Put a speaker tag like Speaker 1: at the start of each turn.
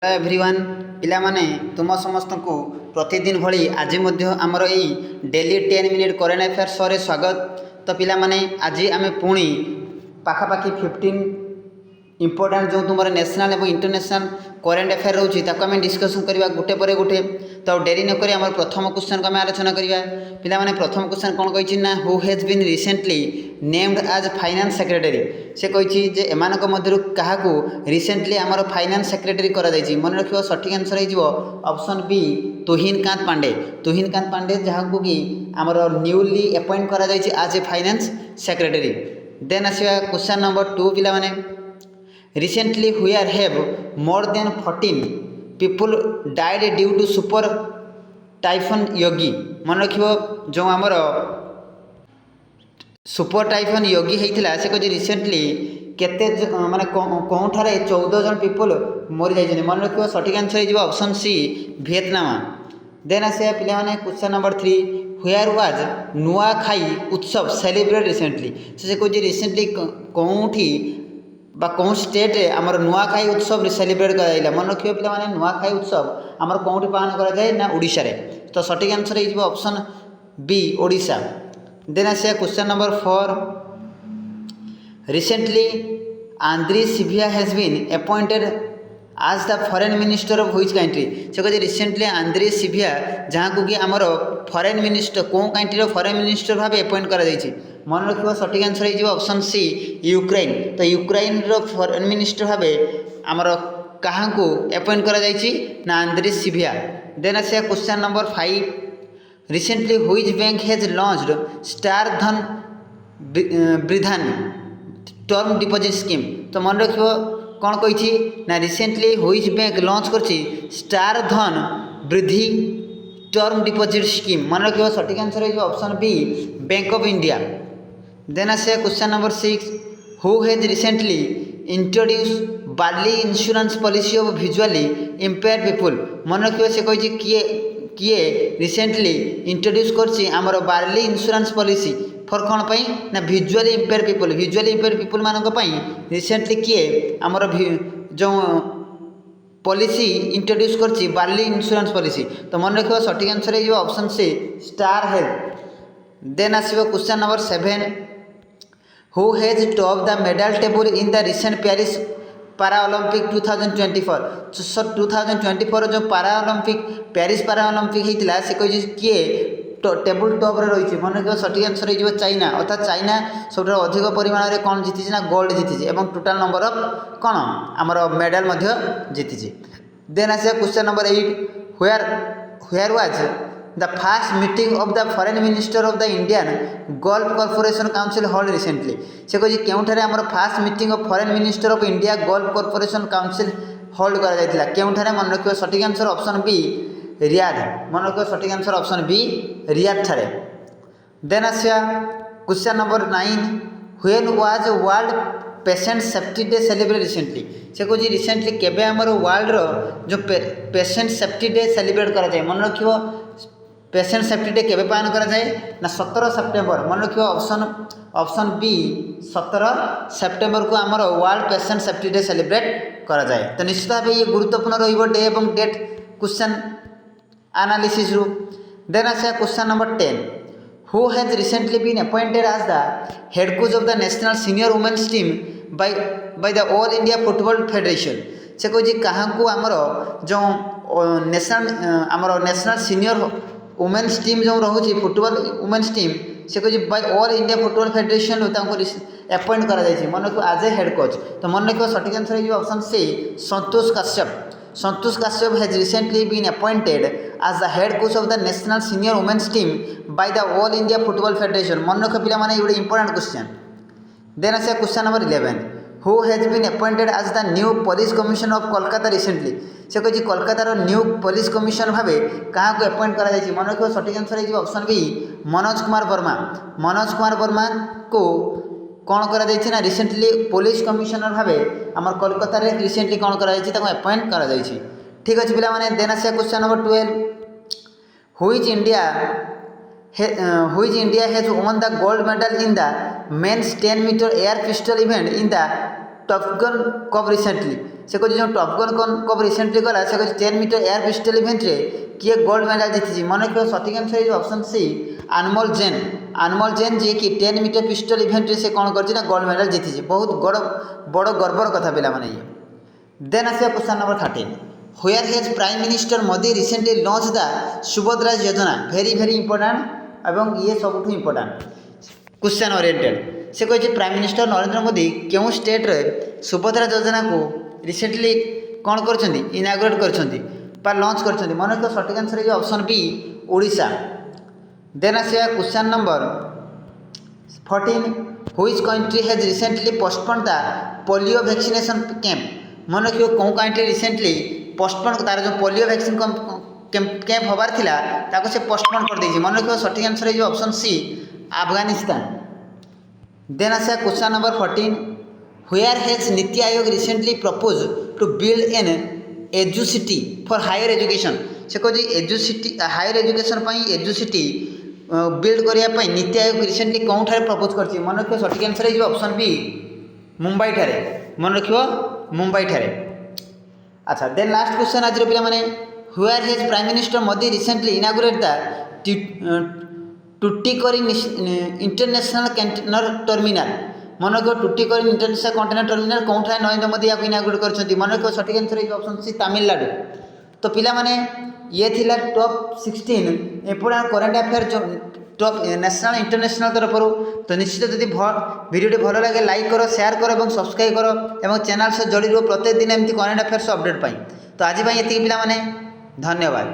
Speaker 1: Hello everyone पिला माने तुम समस्त को प्रतिदिन भली आज आमर यही daily 10 minute current affair show रे स्वागत। तो पिला माने आज आम पुणी पाखापाखि 15 इंपोर्टाट जो तुम नेशनल और इंटरनेशनल करेन्ट अफेयर रोचे आम डिस्कसन करवा गोटे पर गोटे। तो डेरी नक आम प्रथम क्वेश्चन को आम आलोचना करवा। पिला माने प्रथम क्वेश्चन कौन कही ना who has been recently named as finance secretary. से कही जे एमानक मध्यरु काहाकू रिसेंटली आमर फाइनेंस सेक्रेटरी करा जायछि। मन रखियो सठिक आंसर हो ऑप्शन बी तुहिनकांत पांडे। तुहिनकांत पांडे जहां कि आमर न्यूली अपॉइंट करा जायछि as a finance secretary. Then आसिया क्वेश्चन नंबर 2 पिला माने recently where have more than 14 people died due to super typhoon Yagi. मन रखियो जो आमर सुपर टाइफन योगी होता से कह रिसेंटली केते माने कौठारे 14 जन पीपल मरी जाइछन। मन रखियो सठिक आंसर हो ऑप्शन सी वियतनाम। देन आसे पिला माने question number 3 where was Nuakhai उत्सव सेलिब्रेट रिसेंटली। से कह रिसेंटली कौटी बा कौन स्टेट आमर नुआखाई उत्सव सेलिब्रेट कराइला। मन रखियो पिला माने नुआखाई उत्सव आमर कौटी पालन करा जाए ना ओडिशा रे। तो सठिक आंसर हो ऑप्शन बी ओडिशा। देन आसे question number 4 recently Andrii Sybiha has been appointed as the foreign minister of which country. से कहते रिसेंटली आंद्री सिभिया जहाँ को कि आमर फॉरेन मिनिस्टर कौन कंट्री फॉरेन मिनिस्टर भाव अपॉइंट करा जायछि। मन रखियो सठिक आंसर हो ऑप्शन सी यूक्रेन। तो यूक्रेन रो फॉरेन मिनिस्टर भाव आमर कहाँ को अपॉइंट करा जायछि ना आंद्री सिभिया। देन आसे question number 5 recently which bank has launched star धन वृद्धान टर्म डिपोजिट स्कीम। तो मन रखियो कौन कही ना रिसेंटली व्हिच बैंक लॉन्च करछि स्टार धन वृद्धि टर्म डिपोजिट स्कीम। मन रखियो सठिक आंसर हो option B bank of India. Then आसे question number 6 who has recently introduce Braille insurance policy of visually impaired people. मन रखियो से कही किए रिसेंटली इंट्रोड्यूस करछि आमर बार्ली इंश्योरेंस पॉलिसी फॉर कौन पाई ना visually impair people. Visually impair people मानक पाई रिसेंटली किए आमर जो पॉलिसी इंट्रोड्यूस करछि बार्ली इंश्योरेंस पॉलिसी। तो मन रखियो सठिक आंसर हो option C Star Health. Then आसिबो question number 7 who has top the medal table in the recent Paris Para Olympic 2024। 2024 जो पारा ओलंपिक पेरिस पारा ओलंपिक होता से कही किए टेबल टॉप रे रही। मन रखियो सठिक आंसर हो चाइना। अर्थात चाइना सब अधिक परिमाण में कौन जीति ना गोल्ड जीति और टोटाल नंबर ऑफ कौन आमर मेडल जीति। देन आसे question number 8 where was the fast meeting of the foreign minister of the Indian gulf corporation council hold recently. से कही केउठारे आमर fast meeting of foreign minister of India gulf corporation council hold करा जायतिला केउठारे। मन रखियो सठिक answer option B Riyadh. मन रखियो सठिक आंसर ऑप्शन बी रियाद ठारे। देन आसिया question number 9 when was world patient safety day celebrate recently. से कही रिसेंटली केबे आमर वर्ल्ड रो जो पेशेंट सेफ्टी डे सेलिब्रेट करा जाए। मन रखियो पेशेंट सेफ्टी डे केबे पालन करा जाए ना 17 सेप्टेम्बर। मन रखियो ऑप्शन बी 17 सेप्टेम्बर को आमर world patient safety day celebrate करा जाए। तो निश्चित भाव ये गुरुत्वपूर्ण रहिबो डे एवं डेट क्वेश्चन एनालिसिस रु। देन आसे question number 10 who has recently been appointed as the head coach of the national senior women's team by the all India football federation. से कही क्या आमर जो नेशनल सीनियर वुमेन्स टीम जो रोचे football women's team से कही by all India football federation appoint करा जायछि। मन रखियो एज ए हेड कोच। तो मन रखियो सठिक आंसर हो option C Santosh Kashyap. Santosh Kashyap has recently been appointed as the head coach of the national senior women's team by the all India football federation. मन रखियो पिला माने गोटे इंपोर्टेंट क्वेश्चन। देन आसे question number 11 who has been appointed as the new police commissioner of Kolkata recently. से कही कोलकातार new police commissioner भाव क्या अपॉइंट करा जायछि। मन रखियो सठिक आंसर हो ऑप्शन बी मनोज कुमार वर्मा। मनोज कुमार वर्मा को कौन करा जायछि ना रिसेंटली पुलिस कमिश्नर भाव आमर कोलकाता रे रिसेंटली कौन करा जायछि ताको अपॉइंट करा जायछि। ठीक अछि पिला माने। देन आसे question number 12 which India has won the gold medal in the men's 10 meter air pistol event in the top gun cup recently से कह जो टॉपगन कप रिसेंटली गला से कह 10 मीटर एयर पिस्टल इवेंट रे किए गोल्ड मेडल जीति मन रख सठिक आंसर ऑप्शन सी अनमोल जेन जी कि 10 मीटर पिस्टल इवेंट रे से कौन कर गोल्ड मेडल जीति बहुत बड़ गर्वर कथा पिला माने ये। देन आसिया question number 13 where has prime minister Modi recently launch the Subhadra Yojana very very important एवं ये सबुठ इंपोर्टेंट क्वेश्चन ओरिएंटेड से कही प्राइम मिनिस्टर नरेंद्र मोदी क्यों स्टेट रे सुभद्रा योजना को रिसेंटली कौन कर इनागुरेट कर लॉन्च कर मन रख सठिक answer option B Odisha. Then आसिया question number 14 which country has recently postpone the polio vaccination camp मन रखियो कौन कंट्री रिसेंटली पोस्टपोन तार जो पोलियो वैक्सीन कैंप हबार थिला ताको से पोस्टपोन कर देछि मन रखियो सठिक आंसर है ऑप्शन सी अफगानिस्तान। देन आसा question number 14 where has NITI Aayog recently propose to build an educity for higher education से कह educity higher education educity build करने नीति आयोग रिसेंटली कौन ठारे प्रपोज कर मन रखियो सठिक आंसर है ऑप्शन बी मुंबई ठारे मन रखियो मुंबई ठारे। अच्छा देन लास्ट क्वेश्चन आज पे मैंने where has prime minister Modi recently inaugurate the Tuticorin international container terminal मन रखियो टुटीकोरिन इंटरनेशनल कंटेनर टर्मिनाल कौन ठारे नरेंद्र मोदी या इनागुरेट कर मन रखियो सठिक आंसर है ऑप्शन सी तमिलनाडु। तो पिला माने ये थिला टॉप 16 इंपोर्टेंट करेंट अफेयर जो टॉप नेशनल इंटरनेशनल तरफ। तो निश्चित जदि वीडियो भल लगे लाइक करो शेयर करो और सब्सक्राइब करो और चैनल से जोड़ी रहो प्रत्येक दिन एमती करेंट अफेयर्स अपडेट पाई। तो आज ये पिला माने धन्यवाद।